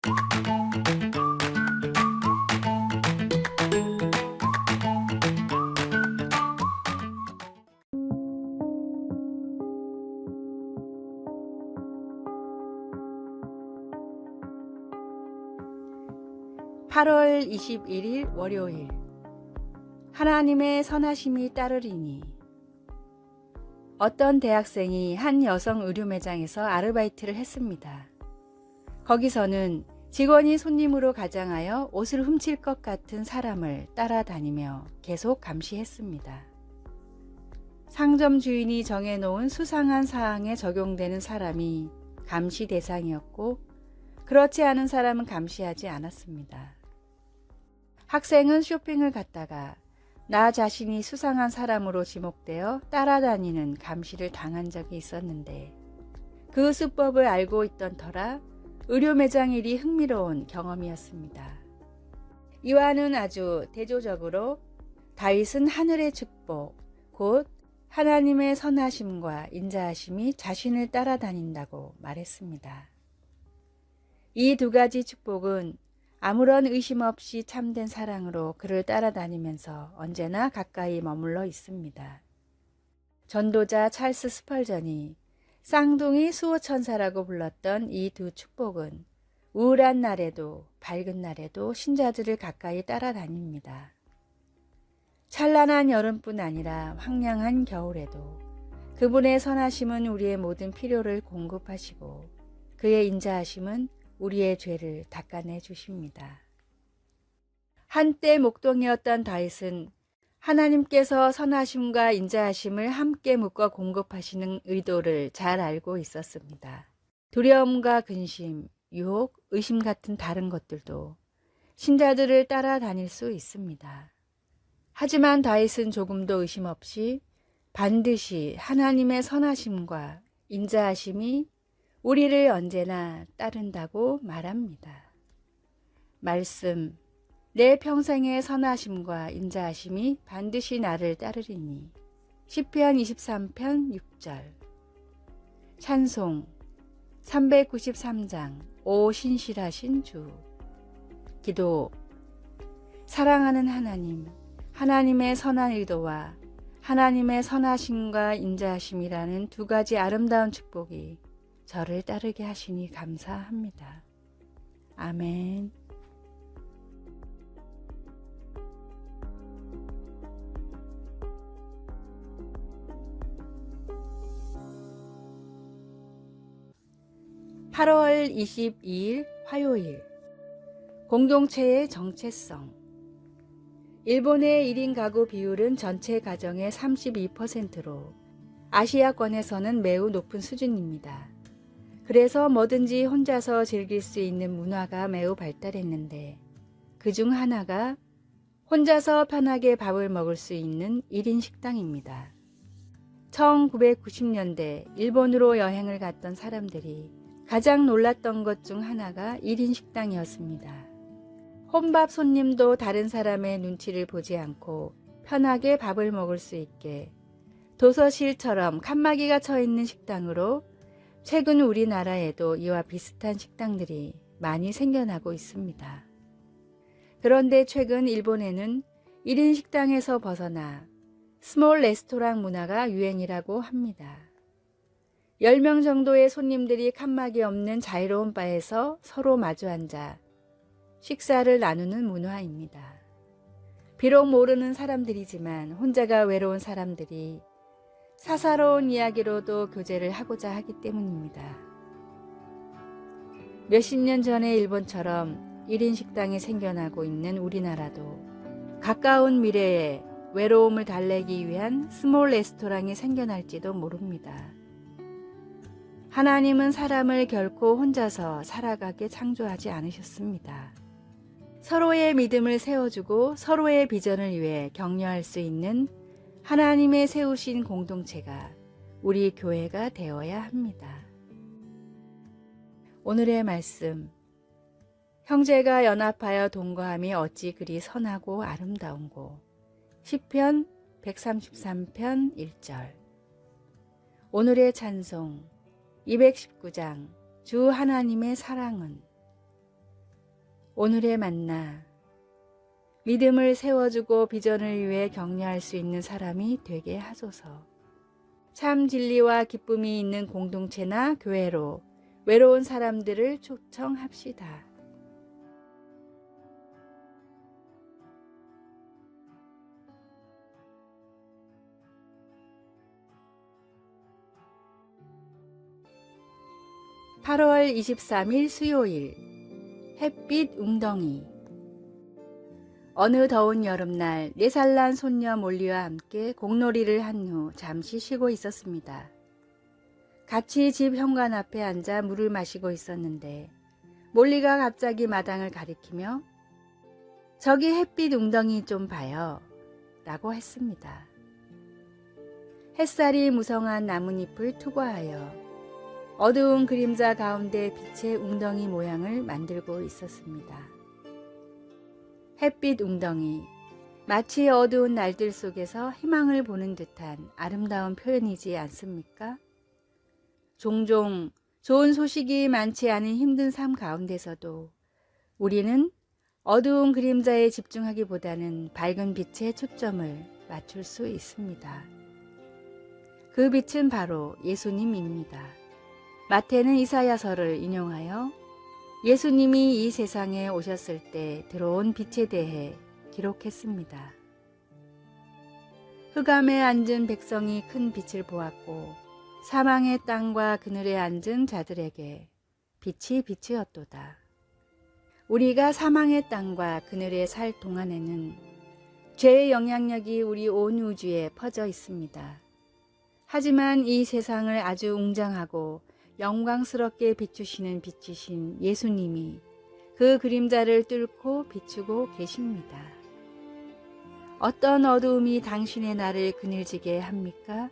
8월 21일 월요일. 하나님의 선하심이 따르리니. 어떤 대학생이 한 여성 의류 매장에서 아르바이트를 했습니다. 거기서는 직원이 손님으로 가장하여 옷을 훔칠 것 같은 사람을 따라다니며 계속 감시했습니다. 상점 주인이 정해놓은 수상한 사항에 적용되는 사람이 감시 대상이었고, 그렇지 않은 사람은 감시하지 않았습니다. 학생은 쇼핑을 갔다가 나 자신이 수상한 사람으로 지목되어 따라다니는 감시를 당한 적이 있었는데, 그 수법을 알고 있던 터라 의류 매장 일이 흥미로운 경험이었습니다. 이와는 아주 대조적으로 다윗은 하늘의 축복, 곧 하나님의 선하심과 인자하심이 자신을 따라다닌다고 말했습니다. 이 두 가지 축복은 아무런 의심 없이 참된 사랑으로 그를 따라다니면서 언제나 가까이 머물러 있습니다. 전도자 찰스 스펄전이 쌍둥이 수호천사라고 불렀던 이 두 축복은 우울한 날에도 밝은 날에도 신자들을 가까이 따라다닙니다. 찬란한 여름뿐 아니라 황량한 겨울에도 그분의 선하심은 우리의 모든 필요를 공급하시고, 그의 인자하심은 우리의 죄를 닦아내 주십니다. 한때 목동이었던 다윗은 하나님께서 선하심과 인자하심을 함께 묶어 공급하시는 의도를 잘 알고 있었습니다. 두려움과 근심, 유혹, 의심 같은 다른 것들도 신자들을 따라다닐 수 있습니다. 하지만 다윗은 조금도 의심 없이 반드시 하나님의 선하심과 인자하심이 우리를 언제나 따른다고 말합니다. 말씀, 내 평생의 선하심과 인자하심이 반드시 나를 따르리니. 시편 23편 6절. 찬송 393장 오 신실하신 주. 기도. 사랑하는 하나님, 하나님의 선한 의도와 하나님의 선하심과 인자하심이라는 두 가지 아름다운 축복이 저를 따르게 하시니 감사합니다. 아멘. (8월 22일) 화요일. 공동체의 정체성. 일본의 1인 가구 비율은 전체 가정의 32%로 아시아권에서는 매우 높은 수준입니다. 그래서 뭐든지 혼자서 즐길 수 있는 문화가 매우 발달했는데, 그중 하나가 혼자서 편하게 밥을 먹을 수 있는 1인 식당입니다. 1990년대 일본으로 여행을 갔던 사람들이 가장 놀랐던 것 중 하나가 1인 식당이었습니다. 혼밥 손님도 다른 사람의 눈치를 보지 않고 편하게 밥을 먹을 수 있게 도서실처럼 칸막이가 쳐 있는 식당으로 최근 우리나라에도 이와 비슷한 식당들이 많이 생겨나고 있습니다. 그런데 최근 일본에는 1인 식당에서 벗어나 스몰 레스토랑 문화가 유행이라고 합니다. 10명 정도의 손님들이 칸막이 없는 자유로운 바에서 서로 마주 앉아 식사를 나누는 문화입니다. 비록 모르는 사람들이지만 혼자가 외로운 사람들이 사사로운 이야기로도 교제를 하고자 하기 때문입니다. 몇십 년 전에 일본처럼 1인 식당이 생겨나고 있는 우리나라도 가까운 미래에 외로움을 달래기 위한 스몰 레스토랑이 생겨날지도 모릅니다. 하나님은 사람을 결코 혼자서 살아가게 창조하지 않으셨습니다. 서로의 믿음을 세워주고 서로의 비전을 위해 격려할 수 있는 하나님의 세우신 공동체가 우리 교회가 되어야 합니다. 오늘의 말씀. 형제가 연합하여 동거함이 어찌 그리 선하고 아름다운고. 시편 133편 1절. 오늘의 찬송 219장 주 하나님의 사랑은. 오늘의 만나. 믿음을 세워주고 비전을 위해 격려할 수 있는 사람이 되게 하소서. 참 진리와 기쁨이 있는 공동체나 교회로 외로운 사람들을 초청합시다. (8월 23일) 수요일. 햇빛 웅덩이. 어느 더운 여름날 4살 난 손녀 몰리와 함께 공놀이를 한 후 잠시 쉬고 있었습니다. 같이 집 현관 앞에 앉아 물을 마시고 있었는데 몰리가 갑자기 마당을 가리키며 "저기 햇빛 웅덩이 좀 봐요" 라고 했습니다. 햇살이 무성한 나뭇잎을 투과하여 어두운 그림자 가운데 빛의 웅덩이 모양을 만들고 있었습니다. 햇빛 웅덩이, 마치 어두운 날들 속에서 희망을 보는 듯한 아름다운 표현이지 않습니까? 종종 좋은 소식이 많지 않은 힘든 삶 가운데서도 우리는 어두운 그림자에 집중하기보다는 밝은 빛에 초점을 맞출 수 있습니다. 그 빛은 바로 예수님입니다. 마태는 이사야서를 인용하여 예수님이 이 세상에 오셨을 때 들어온 빛에 대해 기록했습니다. 흑암에 앉은 백성이 큰 빛을 보았고 사망의 땅과 그늘에 앉은 자들에게 빛이 비추었도다. 우리가 사망의 땅과 그늘에 살 동안에는 죄의 영향력이 우리 온 우주에 퍼져 있습니다. 하지만 이 세상을 아주 웅장하고 영광스럽게 비추시는 빛이신 예수님이 그 그림자를 뚫고 비추고 계십니다. 어떤 어두움이 당신의 날을 그늘지게 합니까?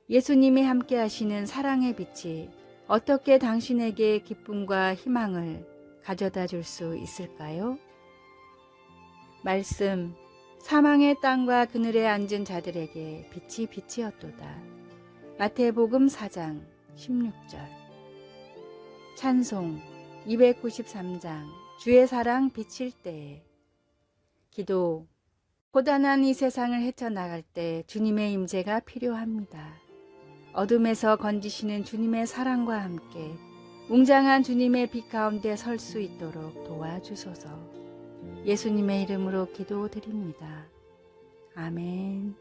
예수님이 함께 하시는 사랑의 빛이 어떻게 당신에게 기쁨과 희망을 가져다 줄 수 있을까요? 말씀, 사망의 땅과 그늘에 앉은 자들에게 빛이 비치었도다. 마태복음 4장 16절. 찬송 293장 주의 사랑 비칠 때에. 기도. 고단한 이 세상을 헤쳐나갈 때 주님의 임재가 필요합니다. 어둠에서 건지시는 주님의 사랑과 함께 웅장한 주님의 빛 가운데 설 수 있도록 도와주소서. 예수님의 이름으로 기도드립니다. 아멘.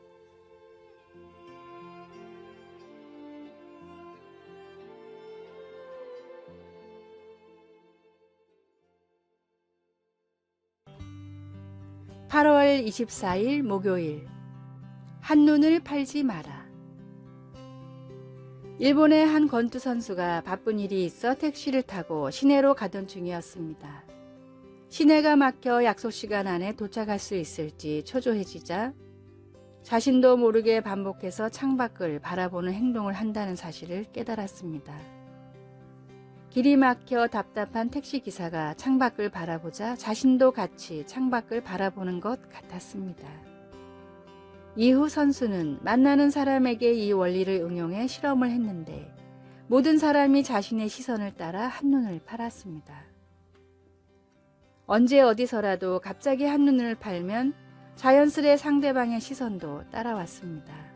(8월 24일) 목요일. 한눈을 팔지 마라. 일본의 한 권투 선수가 바쁜 일이 있어 택시를 타고 시내로 가던 중이었습니다. 시내가 막혀 약속 시간 안에 도착할 수 있을지 초조해지자 자신도 모르게 반복해서 창밖을 바라보는 행동을 한다는 사실을 깨달았습니다. 길이 막혀 답답한 택시기사가 창밖을 바라보자 자신도 같이 창밖을 바라보는 것 같았습니다. 이후 선수는 만나는 사람에게 이 원리를 응용해 실험을 했는데 모든 사람이 자신의 시선을 따라 한눈을 팔았습니다. 언제 어디서라도 갑자기 한눈을 팔면 자연스레 상대방의 시선도 따라왔습니다.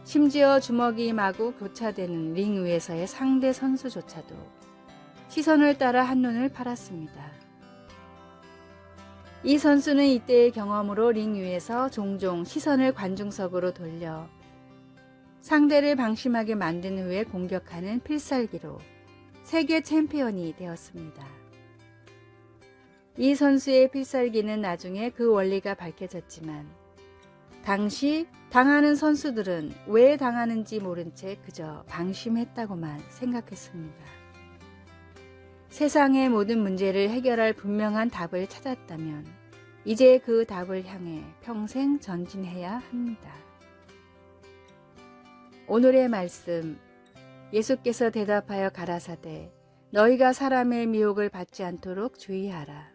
심지어 주먹이 마구 교차되는 링 위에서의 상대 선수조차도 시선을 따라 한눈을 팔았습니다. 이 선수는 이때의 경험으로 링 위에서 종종 시선을 관중석으로 돌려 상대를 방심하게 만든 후에 공격하는 필살기로 세계 챔피언이 되었습니다. 이 선수의 필살기는 나중에 그 원리가 밝혀졌지만 당시 당하는 선수들은 왜 당하는지 모른 채 그저 방심했다고만 생각했습니다. 세상의 모든 문제를 해결할 분명한 답을 찾았다면 이제 그 답을 향해 평생 전진해야 합니다. 오늘의 말씀. 예수께서 대답하여 가라사대 너희가 사람의 미혹을 받지 않도록 주의하라.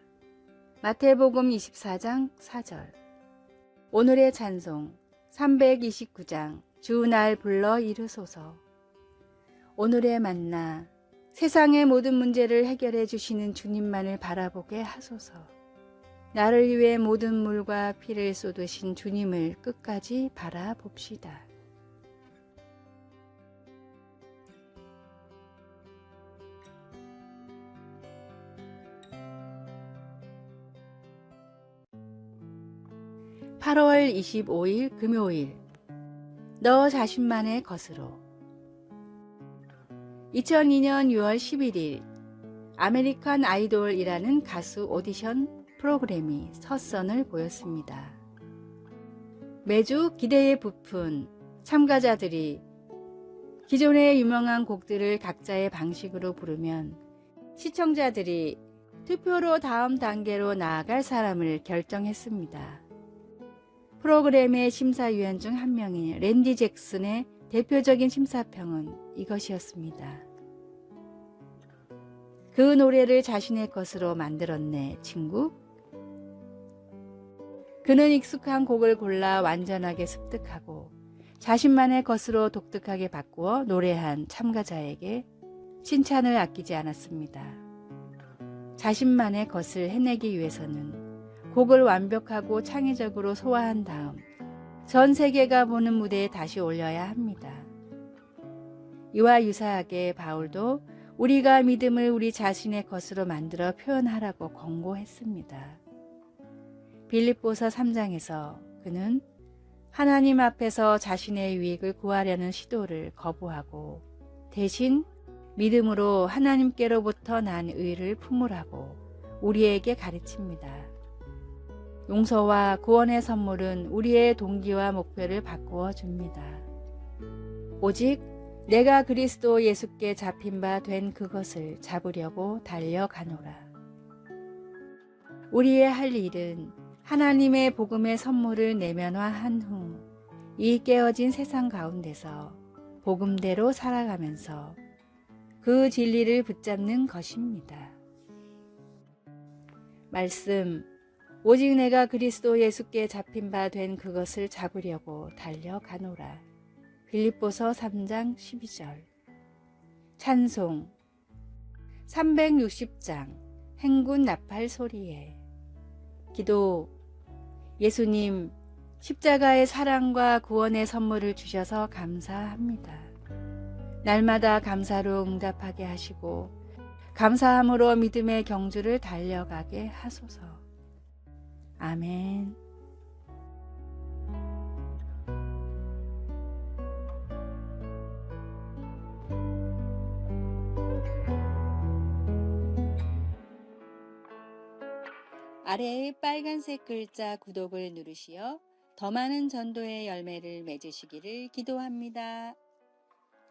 마태복음 24장 4절. 오늘의 찬송 329장 주 날 불러 이르소서. 오늘의 만나. 세상의 모든 문제를 해결해 주시는 주님만을 바라보게 하소서. 나를 위해 모든 물과 피를 쏟으신 주님을 끝까지 바라봅시다. (8월 25일) 금요일. 너 자신만의 것으로. 2002년 6월 11일 아메리칸 아이돌이라는 가수 오디션 프로그램이 첫 선을 보였습니다. 매주 기대에 부푼 참가자들이 기존의 유명한 곡들을 각자의 방식으로 부르면 시청자들이 투표로 다음 단계로 나아갈 사람을 결정했습니다. 프로그램의 심사위원 중 한 명인 랜디 잭슨의 대표적인 심사평은 이것이었습니다. 그 노래를 자신의 것으로 만들었네, 친구. 그는 익숙한 곡을 골라 완전하게 습득하고 자신만의 것으로 독특하게 바꾸어 노래한 참가자에게 칭찬을 아끼지 않았습니다. 자신만의 것을 해내기 위해서는 곡을 완벽하고 창의적으로 소화한 다음 전 세계가 보는 무대에 다시 올려야 합니다. 이와 유사하게 바울도 우리가 믿음을 우리 자신의 것으로 만들어 표현하라고 권고했습니다. 빌립보서 3장에서 그는 하나님 앞에서 자신의 유익을 구하려는 시도를 거부하고 대신 믿음으로 하나님께로부터 난 의를 품으라고 우리에게 가르칩니다. 용서와 구원의 선물은 우리의 동기와 목표를 바꾸어 줍니다. 오직 내가 그리스도 예수께 잡힌 바 된 그것을 잡으려고 달려가노라. 우리의 할 일은 하나님의 복음의 선물을 내면화한 후 이 깨어진 세상 가운데서 복음대로 살아가면서 그 진리를 붙잡는 것입니다. 말씀, 오직 내가 그리스도 예수께 잡힌 바 된 그것을 잡으려고 달려가노라. 빌립보서 3장 12절. 찬송 360장 행군 나팔 소리에. 기도. 예수님, 십자가의 사랑과 구원의 선물을 주셔서 감사합니다. 날마다 감사로 응답하게 하시고 감사함으로 믿음의 경주를 달려가게 하소서. 아멘. 아래의 빨간색 글자 구독을 누르시어 더 많은 전도의 열매를 맺으시기를 기도합니다.